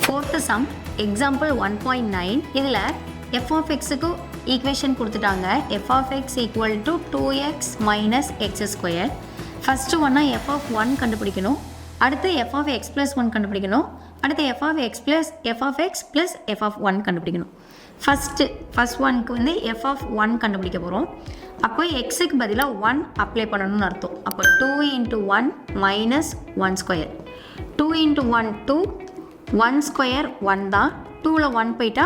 Fourth sum, example 1.9. இதில் f of xக்கு equation கொடுத்துட்டாங்க. f of x equal to 2x minus x square. First one f of 1 கண்டுபிடிக்கணும். அடுத்து f of x plus 1 கண்டுபிடிக்கணும். அடுத்து f of x plus f of 1 கண்டுபிடிக்கணும். First oneக்கு வந்து f of 1 கண்டுபிடிக்க போகிறோம். அப்போ xக்கு பதிலாக 1 அப்ளை பண்ணணும்னு அர்த்தம். அப்போ 2 into 1 minus 1 square. 2 into 1 2, 1 square 1 தான். 2ல 1 போயிட்டா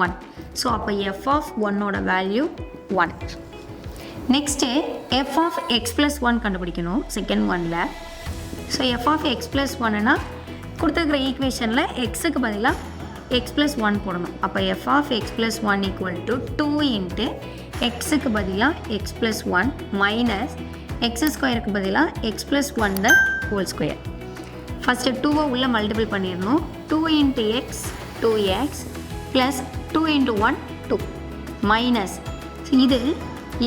1. ஸோ அப்போ f of 1ஓட value 1. Next f of x plus 1 கண்டுபிடிக்கணும் செகண்ட் ஒனில். So f of x plus 1னா கொடுத்துருக்கிற ஈக்குவேஷனில் எக்ஸுக்கு பதிலாக x plus 1 போடணும். அப்போ f of x plus 1 equal to 2 into xக்கு பதிலாக x plus 1 minus x ஸ்கொயருக்கு பதிலாக x plus 1 the whole square. First 2வை உள்ளே மல்டிபிள் பண்ணிடணும். 2 into x 2x plus 2 into 1 2 minus இது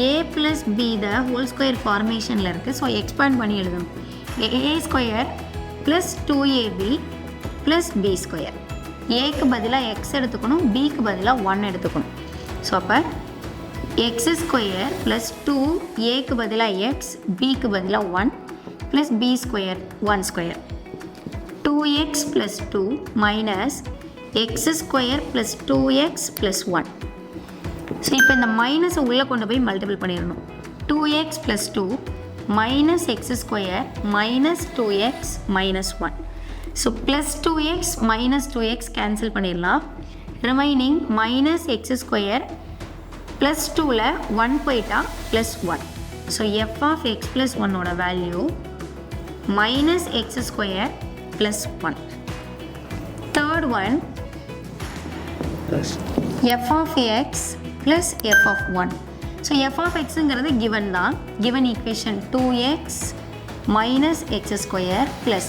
a plus b the whole square ஃபார்மேஷனில் இருக்குது. So expand பண்ணி எழுதணும். a square plus 2ab plus b square. ஏக்கு பதிலாக x எடுத்துக்கணும், bக்கு பதிலாக 1 எடுத்துக்கணும். ஸோ அப்போ x ஸ்கொயர் plus 2 ஏக்கு பதிலாக x, bக்கு பதிலாக 1 plus b square 1 square. 2x plus 2 minus x square plus 2x plus 1. So இப்போ இந்த மைனஸை உள்ளே கொண்டு போய் மல்டிபிள் பண்ணிடணும். 2x plus 2 minus x square minus 2x minus 1. So plus 2x minus 2x cancel பண்ணிடலாம். Remaining minus x square plus 2ல் 1 போயிட்டா plus 1. So f of x plus 1ஓட value minus x square plus 1. Third one, f of x plus f of 1. So f of x ங்கிறது given தான். given equation 2x minus x square plus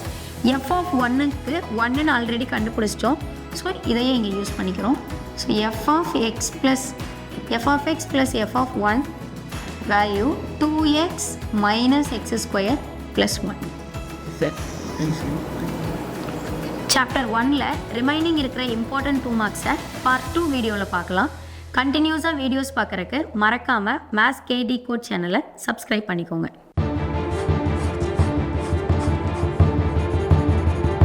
f of 1க்கு 1ன்னு already கண்டுபிடிச்சிட்டோம். So இதையே இங்கே use பண்ணிக்கிறோம். So f of x plus f of 1 value 2x minus x square plus 1. Chapter 1ல் remaining இருக்கிற important 2 மார்க்ஸை part 2 வீடியோவில் பார்க்கலாம். கண்டினியூஸாக வீடியோஸ் பார்க்குறக்கு மறக்காமல் மேத்ஸ் கேடி கோட் சேனலை சப்ஸ்கிரைப் பண்ணிக்கோங்க.